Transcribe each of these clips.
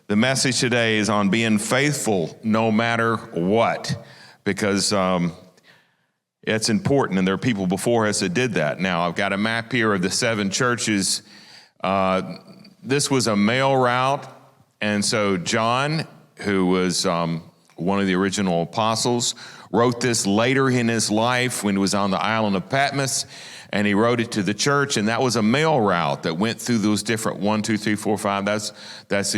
The message today is on being faithful no matter what, because it's important, and there are people before us that did that. Now, I've got a map here of the 7 churches. This was a mail route, and so John, who was one of the original apostles, wrote this later in his life when he was on the island of Patmos, and he wrote it to the church, and that was a mail route that went through those different 1, 2, 3, 4, 5. That's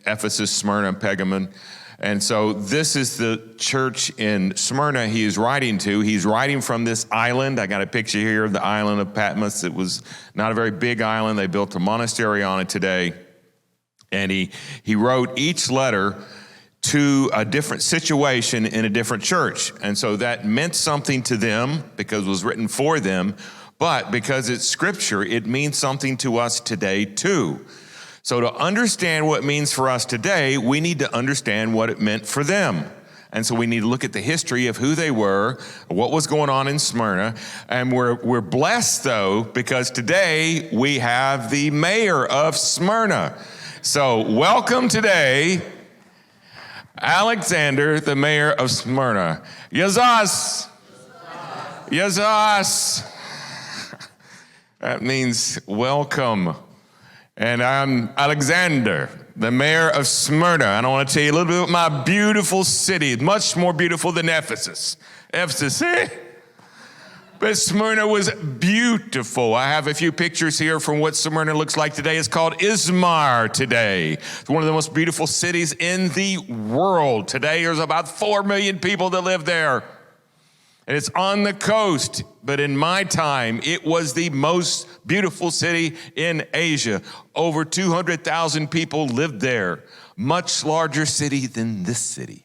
Ephesus, Smyrna, and Pergamon. And so this is the church in Smyrna he is writing to. He's writing from this island. I got a picture here of the island of Patmos. It was not a very big island. They built a monastery on it today. And he wrote each letter to a different situation in a different church. And so that meant something to them because it was written for them. But because it's scripture, it means something to us today too. So to understand what it means for us today, we need to understand what it meant for them. And so we need to look at the history of who they were, what was going on in Smyrna. And we're blessed, though, because today we have the mayor of Smyrna. So welcome today, Alexander, the mayor of Smyrna. Yazas! Yazas! That means welcome. And I'm Alexander, the mayor of Smyrna. And I want to tell you a little bit about my beautiful city. It's much more beautiful than Ephesus. Ephesus, But Smyrna was beautiful. I have a few pictures here from what Smyrna looks like today. It's called Izmir today. It's one of the most beautiful cities in the world. Today, there's about 4 million people that live there. And it's on the coast, but in my time, it was the most beautiful city in Asia. Over 200,000 people lived there. Much larger city than this city.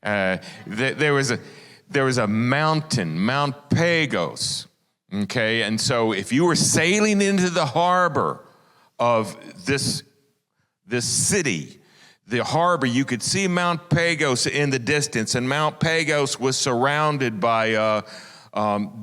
There was a mountain, Mount Pagos, okay? And so if you were sailing into the harbor of this city, the harbor, you could see Mount Pagos in the distance, and Mount Pagos was surrounded by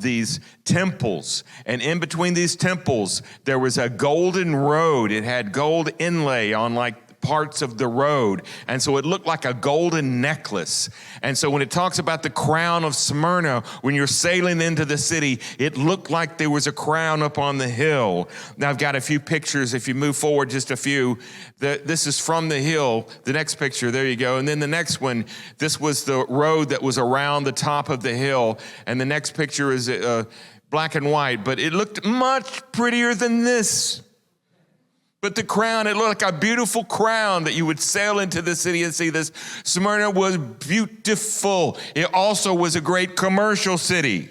these temples. And in between these temples, there was a golden road. It had gold inlay on like parts of the road. And so it looked like a golden necklace. And so when it talks about the crown of Smyrna, when you're sailing into the city, it looked like there was a crown up on the hill. Now I've got a few pictures. If you move forward just a few, this is from the hill. The next picture, there you go. And then the next one, this was the road that was around the top of the hill. And the next picture is black and white, but it looked much prettier than this. But the crown, it looked like a beautiful crown that you would sail into the city and see this. Smyrna was beautiful. It also was a great commercial city.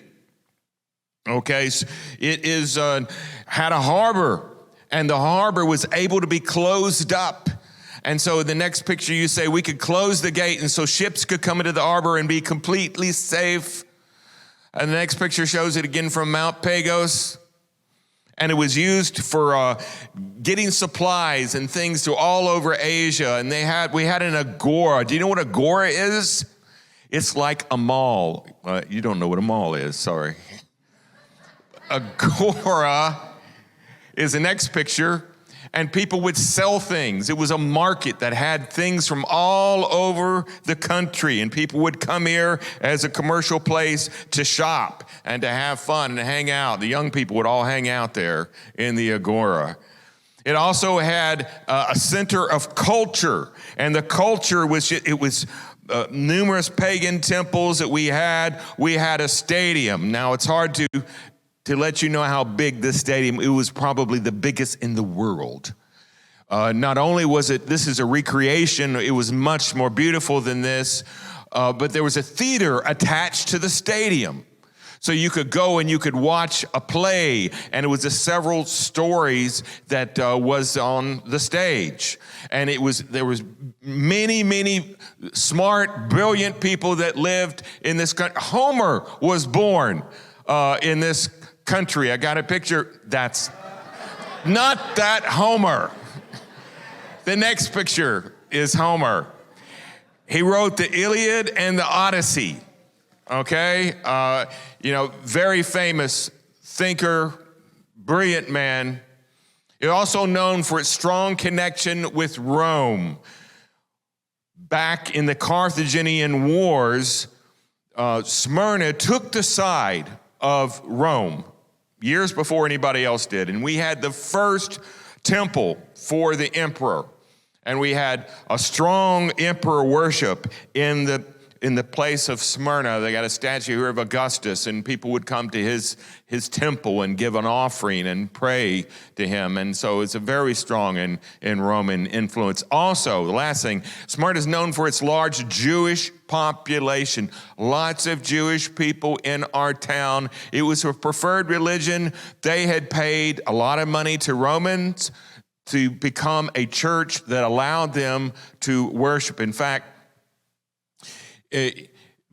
Okay, so it had a harbor, and the harbor was able to be closed up. And so the next picture you say we could close the gate, and so ships could come into the harbor and be completely safe. And the next picture shows it again from Mount Pagos. And it was used for getting supplies and things to all over Asia. And we had an agora. Do you know what agora is? It's like a mall. You don't know what a mall is, sorry. Agora is the next picture. And people would sell things. It was a market that had things from all over the country. And people would come here as a commercial place to shop and to have fun and to hang out. The young people would all hang out there in the Agora. It also had a center of culture. And the culture was, numerous pagan temples that we had. We had a stadium. Now, it's hard to let you know how big this stadium, it was probably the biggest in the world. Not only was this is a recreation, it was much more beautiful than this, but there was a theater attached to the stadium. So you could go and you could watch a play, and it was the several stories that was on the stage. And there was many smart, brilliant people that lived in this country. Homer was born in this country. I got a picture. That's not that Homer. The next picture is Homer. He wrote the Iliad and the Odyssey. Okay? Very famous thinker, brilliant man. It's also known for its strong connection with Rome. Back in the Carthaginian Wars, Smyrna took the side of Rome years before anybody else did. And we had the first temple for the emperor. And we had a strong emperor worship in the place of Smyrna. They got a statue here of Augustus, and people would come to his temple and give an offering and pray to him. And so it's a very strong in Roman influence. Also, the last thing, Smyrna is known for its large Jewish population. Lots of Jewish people in our town. It was a preferred religion. They had paid a lot of money to Romans to become a church that allowed them to worship. In fact,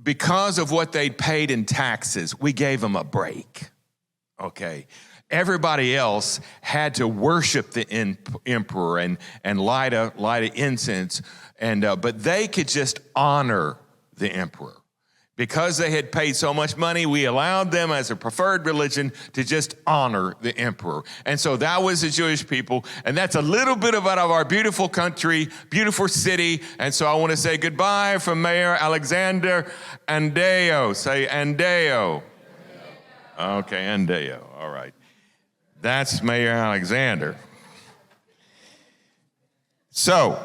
because of what they'd paid in taxes, we gave them a break, okay? Everybody else had to worship the emperor and light a incense, but they could just honor the emperor. Because they had paid so much money, we allowed them as a preferred religion to just honor the emperor. And so that was the Jewish people. And that's a little bit about our beautiful country, beautiful city. And so I want to say goodbye from Mayor Alexander Andeo. Say Andeo. Okay, Andeo. All right. That's Mayor Alexander. So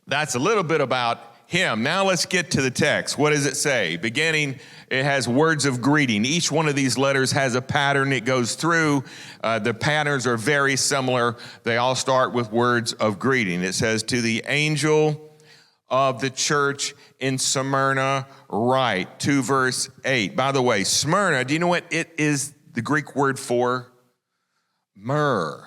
that's a little bit about him. Now let's get to the text. What does it say? Beginning, it has words of greeting. Each one of these letters has a pattern it goes through. The patterns are very similar. They all start with words of greeting. It says, to the angel of the church in Smyrna, write, to verse 8. By the way, Smyrna, do you know what it is the Greek word for? Myrrh.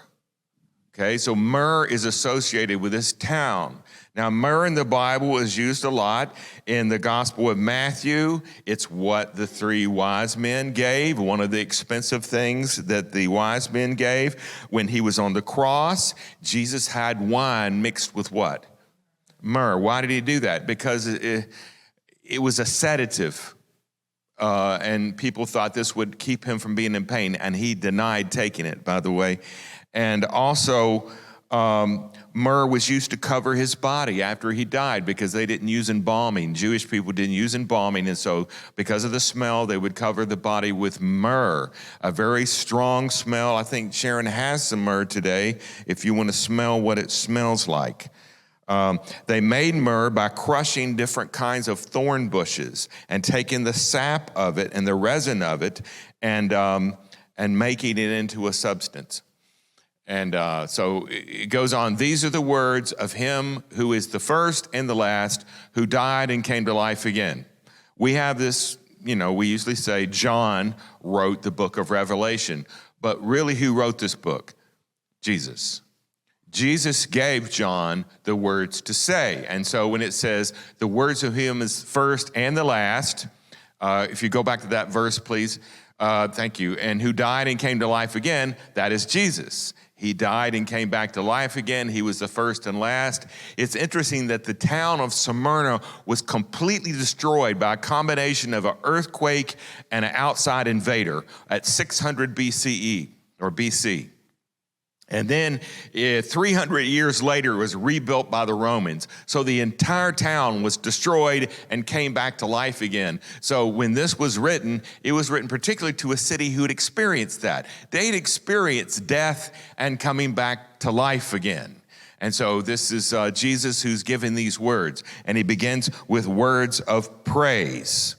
Okay, so myrrh is associated with this town. Now, myrrh in the Bible is used a lot. In the Gospel of Matthew, it's what the three wise men gave, one of the expensive things that the wise men gave. When he was on the cross, Jesus had wine mixed with what? Myrrh. Why did he do that? Because it was a sedative, and people thought this would keep him from being in pain, and he denied taking it, by the way. And also, myrrh was used to cover his body after he died because they didn't use embalming. Jewish people didn't use embalming, and so because of the smell, they would cover the body with myrrh, a very strong smell. I think Sharon has some myrrh today if you want to smell what it smells like. They made myrrh by crushing different kinds of thorn bushes and taking the sap of it and the resin of it and making it into a substance. And so it goes on. These are the words of him who is the first and the last, who died and came to life again. We have this, we usually say John wrote the book of Revelation. But really, who wrote this book? Jesus. Jesus gave John the words to say. And so when it says the words of him is first and the last, if you go back to that verse, please. Thank you. And who died and came to life again, that is Jesus. He died and came back to life again. He was the first and last. It's interesting that the town of Smyrna was completely destroyed by a combination of an earthquake and an outside invader at 600 BCE or BC. And then 300 years later, it was rebuilt by the Romans. So the entire town was destroyed and came back to life again. So when this was written, it was written particularly to a city who had experienced that. They'd experienced death and coming back to life again. And so this is Jesus who's given these words. And he begins with words of praise.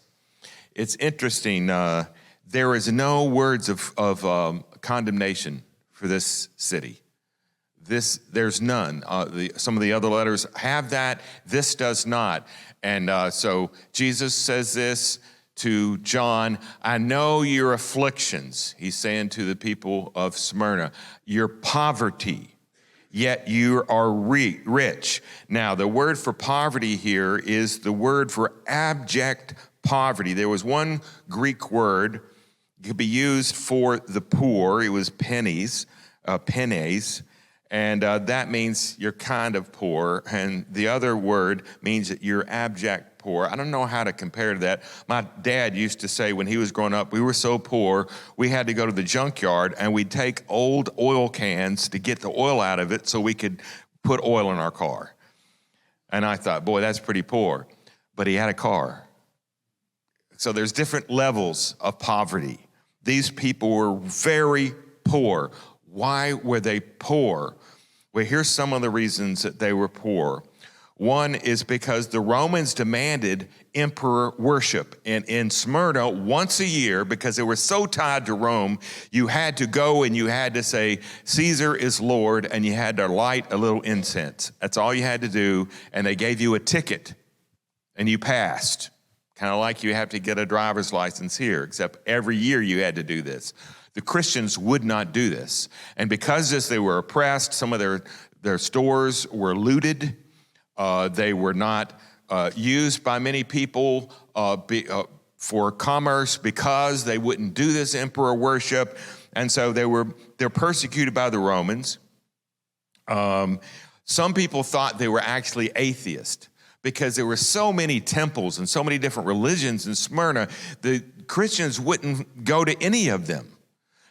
It's interesting. There is no words of condemnation for this city. There's none. Some of the other letters have that. This does not. And so Jesus says this to John, I know your afflictions, he's saying to the people of Smyrna, your poverty, yet you are rich. Now, the word for poverty here is the word for abject poverty. There was one Greek word could be used for the poor. It was pennies, and that means you're kind of poor. And the other word means that you're abject poor. I don't know how to compare to that. My dad used to say when he was growing up, we were so poor, we had to go to the junkyard and we'd take old oil cans to get the oil out of it so we could put oil in our car. And I thought, boy, that's pretty poor. But he had a car. So there's different levels of poverty. These people were very poor. Why were they poor? Well, here's some of the reasons that they were poor. One is because the Romans demanded emperor worship. And in Smyrna, once a year, because they were so tied to Rome, you had to go and you had to say, Caesar is Lord, and you had to light a little incense. That's all you had to do, and they gave you a ticket, and you passed. Kind of like you have to get a driver's license here, except every year you had to do this. The Christians would not do this. And because of this, they were oppressed. Some of their stores were looted. They were not used by many people for commerce because they wouldn't do this emperor worship. And so they're persecuted by the Romans. Some people thought they were actually atheists because there were so many temples and so many different religions in Smyrna. The Christians wouldn't go to any of them.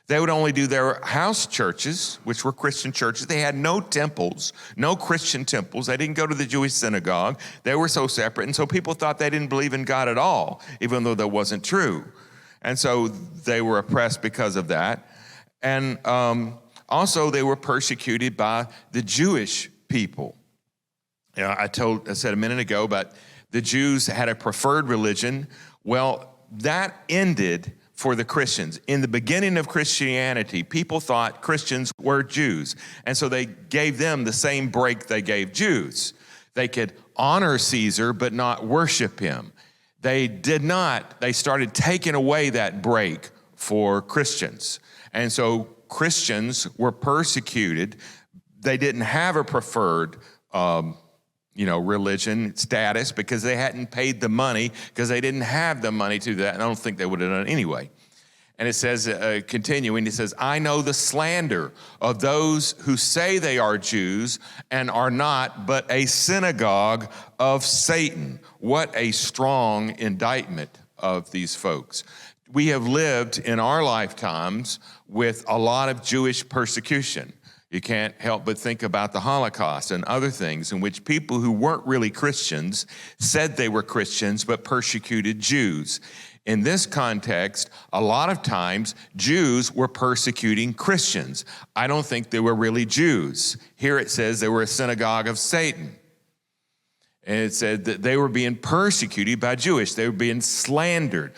They would only do their house churches, which were Christian churches. They had no temples, no Christian temples. They didn't go to the Jewish synagogue. They were so separate. And so people thought they didn't believe in God at all, even though that wasn't true. And so they were oppressed because of that. And also they were persecuted by the Jewish people. I said a minute ago, but the Jews had a preferred religion. Well, that ended for the Christians. In the beginning of Christianity, people thought Christians were Jews. And so they gave them the same break they gave Jews. They could honor Caesar, but not worship him. They did not. They started taking away that break for Christians. And so Christians were persecuted. They didn't have a preferred religion status because they hadn't paid the money, because they didn't have the money to that. And I don't think they would have done it anyway. And it says, continuing, it says, I know the slander of those who say they are Jews and are not, but a synagogue of Satan. What a strong indictment of these folks. We have lived in our lifetimes with a lot of Jewish persecution. You can't help but think about the Holocaust and other things in which people who weren't really Christians said they were Christians but persecuted Jews. In this context, a lot of times Jews were persecuting Christians. I don't think they were really Jews. Here it says they were a synagogue of Satan. And it said that they were being persecuted by Jewish. They were being slandered.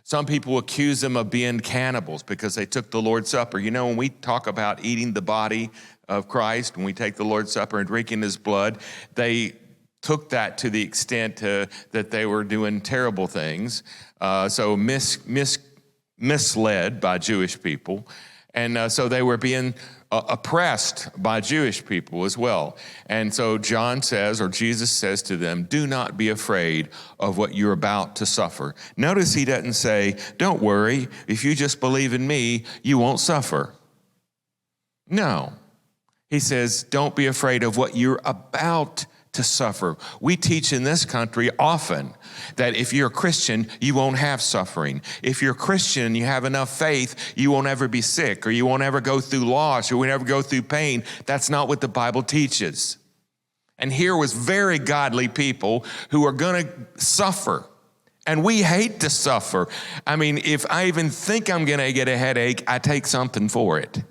Some people accuse them of being cannibals because they took the Lord's Supper. You know, when we talk about eating the body of Christ, when we take the Lord's Supper and drinking his blood, they took that to the extent that they were doing terrible things. So misled by Jewish people. And so they were being oppressed by Jewish people as well. And so John says, or Jesus says to them, do not be afraid of what you're about to suffer. Notice he doesn't say, don't worry, if you just believe in me, you won't suffer. No. He says, don't be afraid of what you're about to suffer. We teach in this country often that if you're a Christian, you won't have suffering. If you're a Christian and you have enough faith, you won't ever be sick, or you won't ever go through loss, or you won't ever go through pain. That's not what the Bible teaches. And here was very godly people who are going to suffer. And we hate to suffer. I mean, if I even think I'm going to get a headache, I take something for it.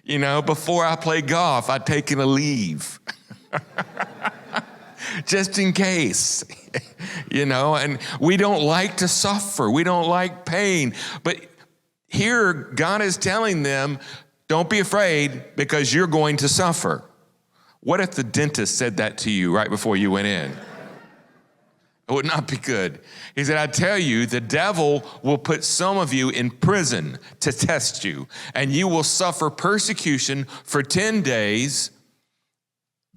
You know, before I play golf, I'd taken a leave. Just in case, and we don't like to suffer. We don't like pain. But here, God is telling them, don't be afraid because you're going to suffer. What if the dentist said that to you right before you went in? It would not be good. He said, I tell you, the devil will put some of you in prison to test you, and you will suffer persecution for 10 days.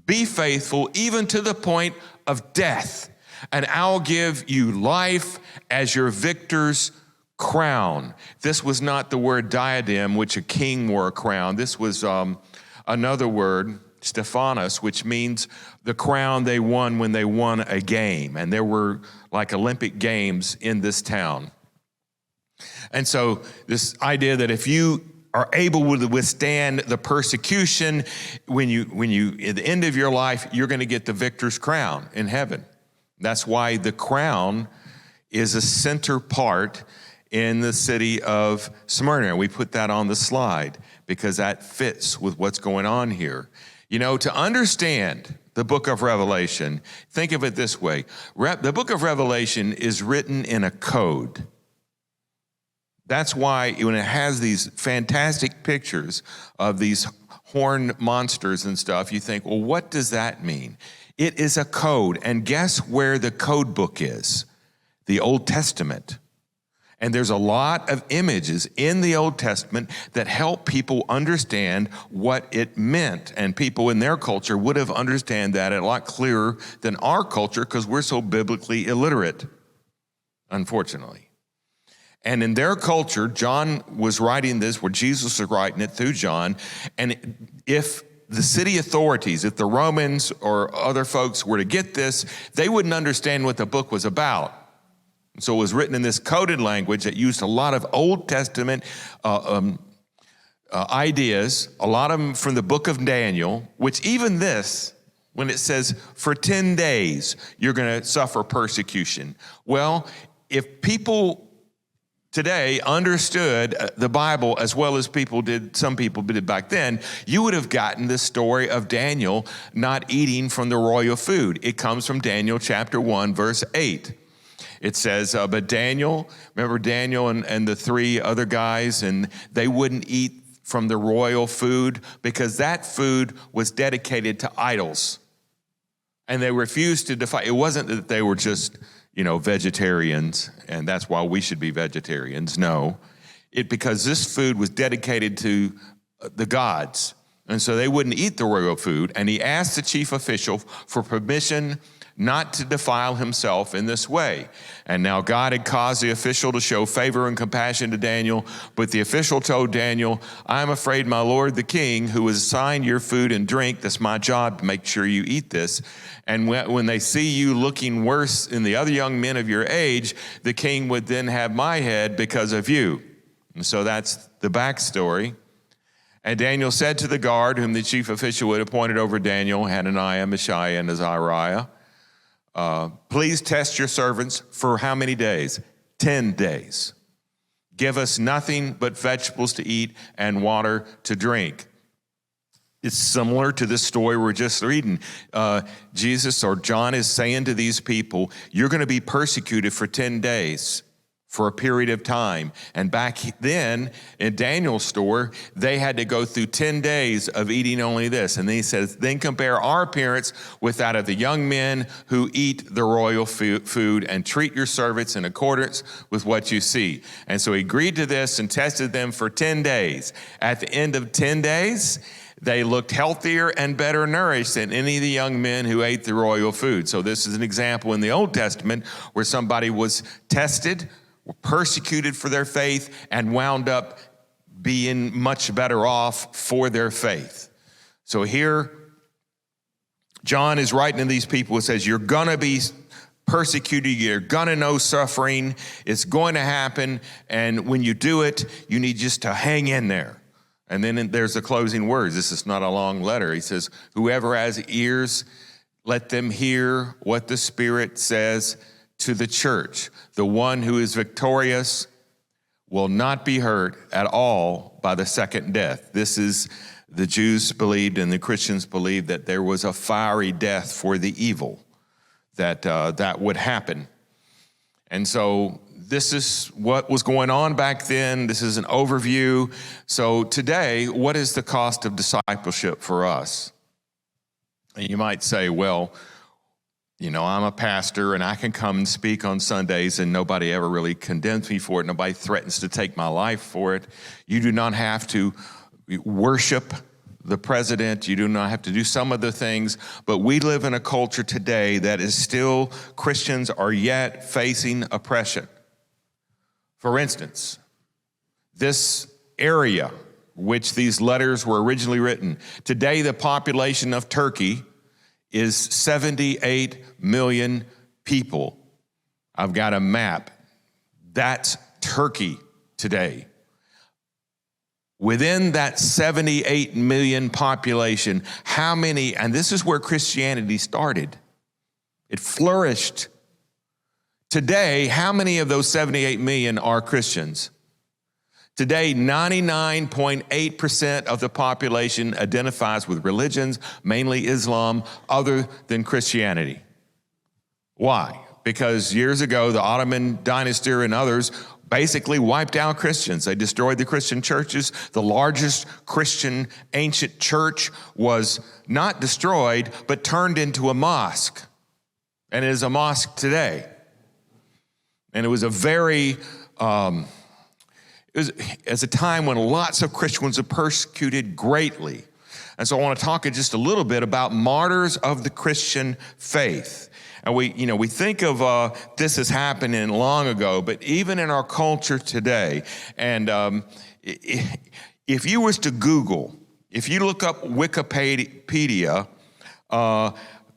Be faithful even to the point of death, and I'll give you life as your victor's crown. This was not the word diadem, which a king wore a crown. This was another word. Stephanos, which means the crown they won when they won a game. And there were like Olympic Games in this town. And so this idea that if you are able to withstand the persecution, when you at the end of your life, you're going to get the victor's crown in heaven. That's why the crown is a center part in the city of Smyrna. We put that on the slide because that fits with what's going on here. You know, to understand the book of Revelation, think of it this way. The book of Revelation is written in a code. That's why when it has these fantastic pictures of these horned monsters and stuff, you think, well, what does that mean? It is a code. And guess where the code book is? The Old Testament. And there's a lot of images in the Old Testament that help people understand what it meant. And people in their culture would have understood that a lot clearer than our culture because we're so biblically illiterate, unfortunately. And in their culture, John was writing this, where Jesus was writing it through John. And if the city authorities, if the Romans or other folks were to get this, they wouldn't understand what the book was about. So it was written in this coded language that used a lot of Old Testament ideas, a lot of them from the book of Daniel, which even this, when it says for 10 days, you're going to suffer persecution. Well, if people today understood the Bible as well as some people did back then, you would have gotten the story of Daniel not eating from the royal food. It comes from Daniel chapter 1, verse 8. It says, but Daniel, remember Daniel and the three other guys, and they wouldn't eat from the royal food because that food was dedicated to idols. And they refused to defy. It wasn't that they were just vegetarians, and that's why we should be vegetarians. No, because this food was dedicated to the gods, and so they wouldn't eat the royal food. And he asked the chief official for permission not to defile himself in this way. And now God had caused the official to show favor and compassion to Daniel, but the official told Daniel, I'm afraid my lord the king, who has assigned your food and drink, that's my job to make sure you eat this. And when they see you looking worse than the other young men of your age, the king would then have my head because of you. And so that's the backstory. And Daniel said to the guard, whom the chief official had appointed over Daniel, Hananiah, Mishael, and Azariah, please test your servants for how many days? 10 days. Give us nothing but vegetables to eat and water to drink. It's similar to this story we're just reading. Jesus or John is saying to these people, you're going to be persecuted for 10 days for a period of time. And back then in Daniel's story, they had to go through 10 days of eating only this. And then he says, then compare our appearance with that of the young men who eat the royal food and treat your servants in accordance with what you see. And so he agreed to this and tested them for 10 days. At the end of 10 days, they looked healthier and better nourished than any of the young men who ate the royal food. So this is an example in the Old Testament where somebody was tested, were persecuted for their faith, and wound up being much better off for their faith. So here, John is writing to these people and says, you're going to be persecuted, you're going to know suffering, it's going to happen, and when you do it, you need just to hang in there. And then there's the closing words. This is not a long letter. He says, whoever has ears, let them hear what the Spirit says to the church. The one who is victorious will not be hurt at all by the second death. This is, the Jews believed and the Christians believed that there was a fiery death for the evil, that would happen. And so this is what was going on back then. This is an overview. So today, what is the cost of discipleship for us? And you might say, well, I'm a pastor and I can come and speak on Sundays and nobody ever really condemns me for it. Nobody threatens to take my life for it. You do not have to worship the president. You do not have to do some of the things, but we live in a culture today that is still, Christians are yet facing oppression. For instance, this area which these letters were originally written. Today, the population of Turkey is 78 million people. I've got a map. That's Turkey today. Within that 78 million population, how many, and this is where Christianity started. It flourished. Today, how many of those 78 million are Christians? Today, 99.8% of the population identifies with religions, mainly Islam, other than Christianity. Why? Because years ago, the Ottoman dynasty and others basically wiped out Christians. They destroyed the Christian churches. The largest Christian ancient church was not destroyed, but turned into a mosque. And it is a mosque today. And it was a very, it was as a time when lots of Christians were persecuted greatly. And so I want to talk just a little bit about martyrs of the Christian faith. And we think of this as happening long ago, but even in our culture today, and if you was to Google, if you look up Wikipedia,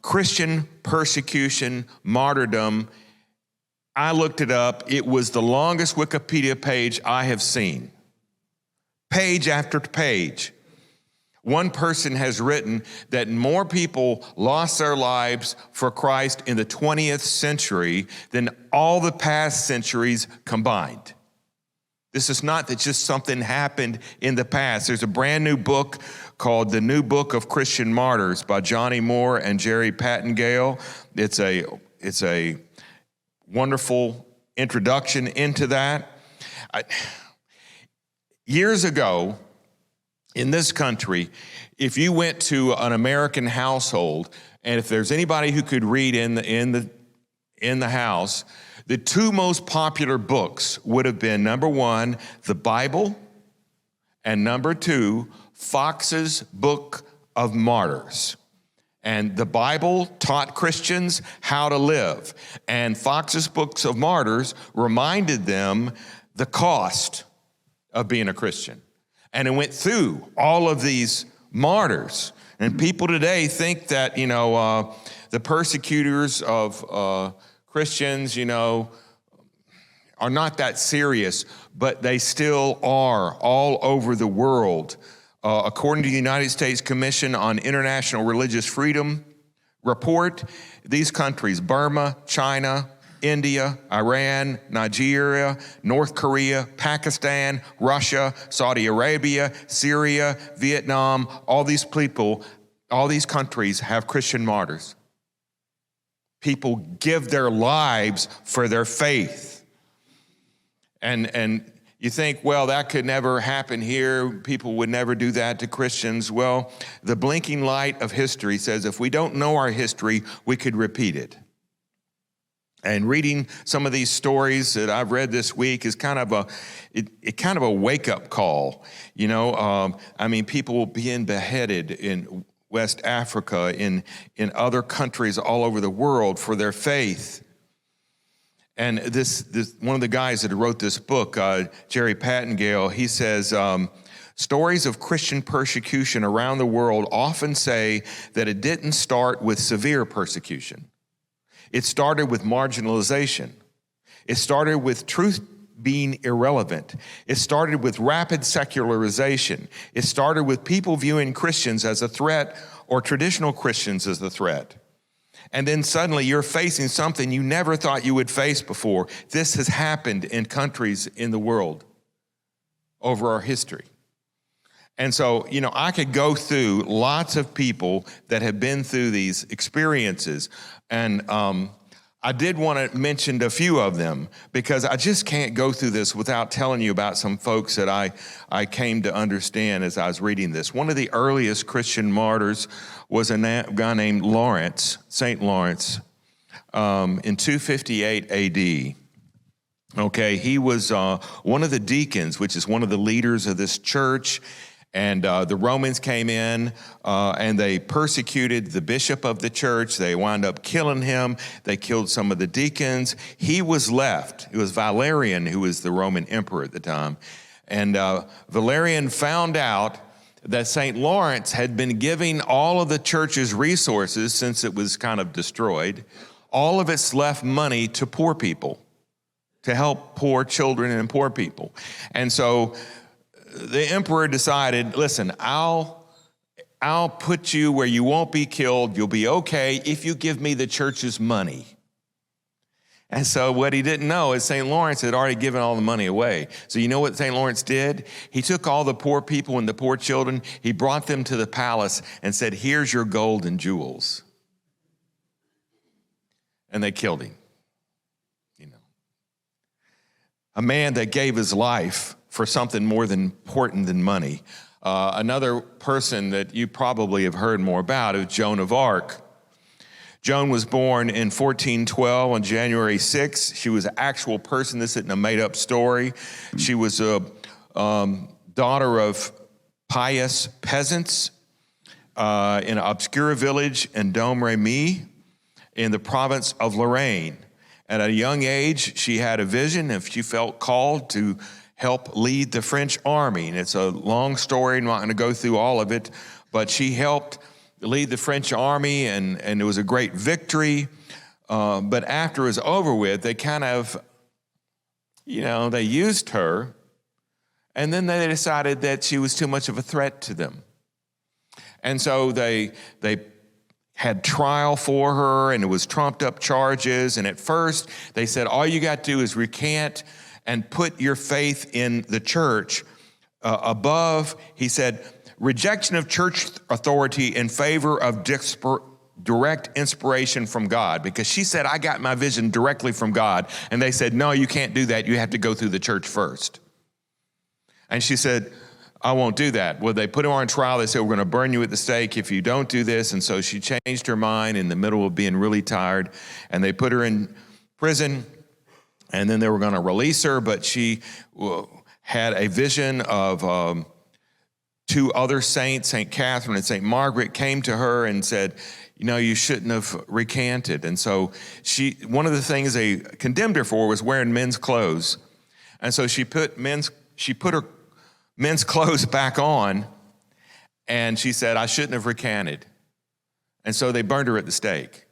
Christian persecution, martyrdom, I looked it up. It was the longest Wikipedia page I have seen. Page after page. One person has written that more people lost their lives for Christ in the 20th century than all the past centuries combined. This is not that just something happened in the past. There's a brand new book called The New Book of Christian Martyrs by Johnny Moore and Jerry Pattengale. It's a wonderful introduction into that. Years ago, in this country, if you went to an American household, and if there's anybody who could read in the house, the two most popular books would have been, number one, the Bible, and number two, Fox's Book of Martyrs. And the Bible taught Christians how to live, and Fox's Books of Martyrs reminded them the cost of being a Christian. And it went through all of these martyrs. And people today think that, the persecutors of Christians, are not that serious, but they still are all over the world. According to the United States Commission on International Religious Freedom report, these countries, Burma, China, India, Iran, Nigeria, North Korea, Pakistan, Russia, Saudi Arabia, Syria, Vietnam, all these countries have Christian martyrs. People give their lives for their faith. And you think, well, that could never happen here. People would never do that to Christians. Well, the blinking light of history says if we don't know our history, we could repeat it. And reading some of these stories that I've read this week is kind of a wake-up call. People being beheaded in West Africa, in other countries all over the world for their faith. And this one of the guys that wrote this book, Jerry Pattengale, he says, stories of Christian persecution around the world often say that it didn't start with severe persecution. It started with marginalization. It started with truth being irrelevant. It started with rapid secularization. It started with people viewing Christians as a threat or traditional Christians as a threat. And then suddenly you're facing something you never thought you would face before. This has happened in countries in the world over our history. And so, I could go through lots of people that have been through these experiences. And I did want to mention a few of them because I just can't go through this without telling you about some folks that I came to understand as I was reading this. One of the earliest Christian martyrs was a guy named Lawrence, St. Lawrence, in 258 AD. Okay, he was one of the deacons, which is one of the leaders of this church. And the Romans came in and they persecuted the bishop of the church. They wound up killing him. They killed some of the deacons. He was left. It was Valerian who was the Roman emperor at the time. And Valerian found out that St. Lawrence had been giving all of the church's resources, since it was kind of destroyed, all of its left money to poor people, to help poor children and poor people. And so the emperor decided, listen, I'll put you where you won't be killed. You'll be okay if you give me the church's money. And so what he didn't know is St. Lawrence had already given all the money away. So you know what St. Lawrence did? He took all the poor people and the poor children, he brought them to the palace and said, here's your gold and jewels. And they killed him. You know, a man that gave his life for something more than important than money. Another person that you probably have heard more about is Joan of Arc. Joan was born in 1412 on January 6th. She was an actual person. This isn't a made-up story. She was a daughter of pious peasants in an obscure village in Domremy in the province of Lorraine. At a young age, she had a vision, and she felt called to help lead the French army. And it's a long story. I'm not going to go through all of it, but she helped lead the French army, and it was a great victory. But after it was over with, they kind of, they used her, and then they decided that she was too much of a threat to them. And so they had trial for her, and it was trumped up charges. And at first, they said, all you got to do is recant and put your faith in the church above, he said, rejection of church authority in favor of direct inspiration from God. Because she said, I got my vision directly from God. And they said, no, you can't do that. You have to go through the church first. And she said, I won't do that. Well, they put her on trial. They said, we're going to burn you at the stake if you don't do this. And so she changed her mind in the middle of being really tired. And they put her in prison. And then they were going to release her. But she had a vision of two other saints, St. Catherine and St. Margaret, came to her and said, you shouldn't have recanted. And so one of the things they condemned her for was wearing men's clothes. And so she put her men's clothes back on, and she said, I shouldn't have recanted. And so they burned her at the stake.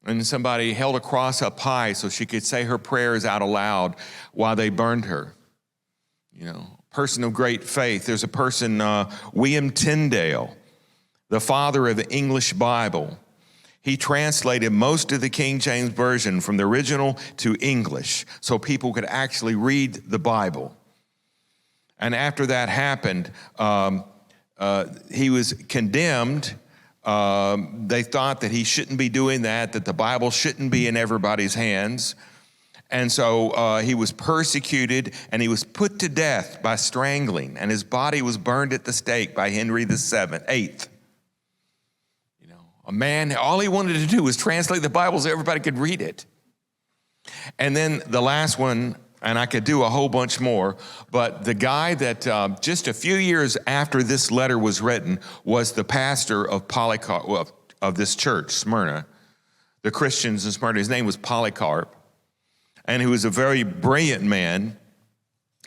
And somebody held a cross up high so she could say her prayers out aloud while they burned her. Person of great faith. There's a person, William Tyndale, the father of the English Bible. He translated most of the King James Version from the original to English so people could actually read the Bible. And after that happened, he was condemned. They thought that he shouldn't be doing that the Bible shouldn't be in everybody's hands. And so he was persecuted, and he was put to death by strangling, and his body was burned at the stake by Henry VIII. A man, all he wanted to do was translate the Bible so everybody could read it. And then the last one, and I could do a whole bunch more, but the guy that just a few years after this letter was written was the pastor of Polycarp, of this church, Smyrna, the Christians in Smyrna. His name was Polycarp. And he was a very brilliant man.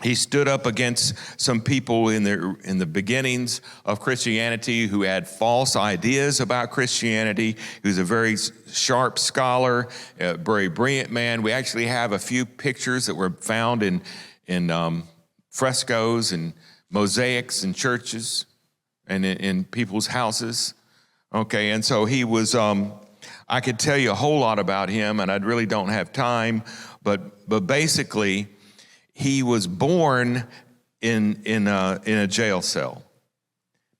He stood up against some people in the beginnings of Christianity who had false ideas about Christianity. He was a very sharp scholar, a very brilliant man. We actually have a few pictures that were found in frescoes and mosaics in churches and in people's houses. Okay, and so he was, I could tell you a whole lot about him, and I really don't have time. But basically, he was born in a jail cell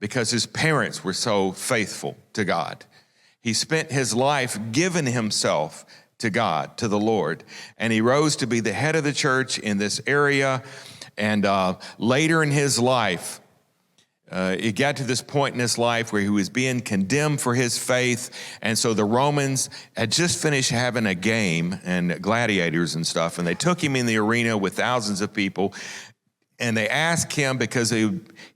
because his parents were so faithful to God. He spent his life giving himself to God, to the Lord, and he rose to be the head of the church in this area. And later in his life, it got to this point in his life where he was being condemned for his faith. And so the Romans had just finished having a game and gladiators and stuff. And they took him in the arena with thousands of people. And they asked him because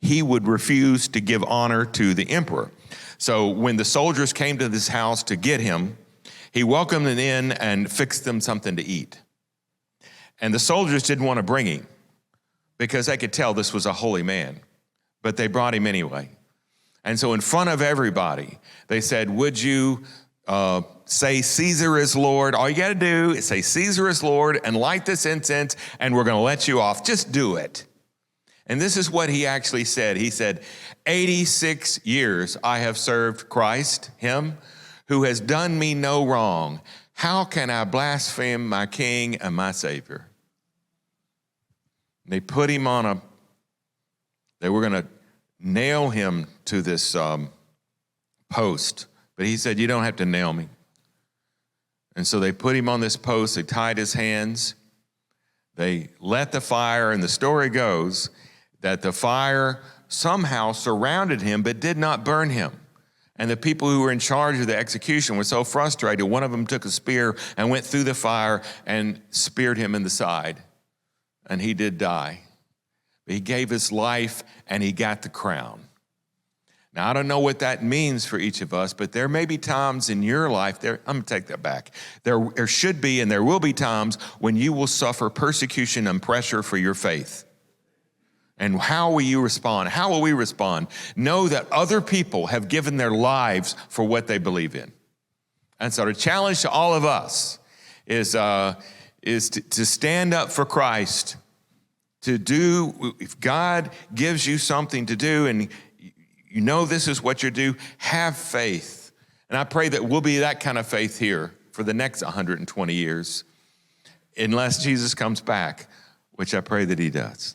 he would refuse to give honor to the emperor. So when the soldiers came to this house to get him, he welcomed them in and fixed them something to eat. And the soldiers didn't want to bring him. because they could tell this was a holy man, but they brought him anyway. And so in front of everybody, they said, would you say Caesar is Lord? All you got to do is say Caesar is Lord and light this incense, and we're going to let you off. Just do it. And this is what he actually said. He said, 86 years I have served Christ, him who has done me no wrong. How can I blaspheme my King and my Savior? They put him on they were going to nail him to this post. But he said, you don't have to nail me. And so they put him on this post. They tied his hands. They lit the fire. And the story goes that the fire somehow surrounded him but did not burn him. And the people who were in charge of the execution were so frustrated, one of them took a spear and went through the fire and speared him in the side. And he did die. But he gave his life and he got the crown. Now, I don't know what that means for each of us, but there may be times in your life, I'm going to take that back. There should be and there will be times when you will suffer persecution and pressure for your faith. And how will you respond? How will we respond? Know that other people have given their lives for what they believe in. And so the challenge to all of us is to stand up for Christ, to do, if God gives you something to do and you know this is what you do, have faith. And I pray that we'll be that kind of faith here for the next 120 years, unless Jesus comes back, which I pray that he does.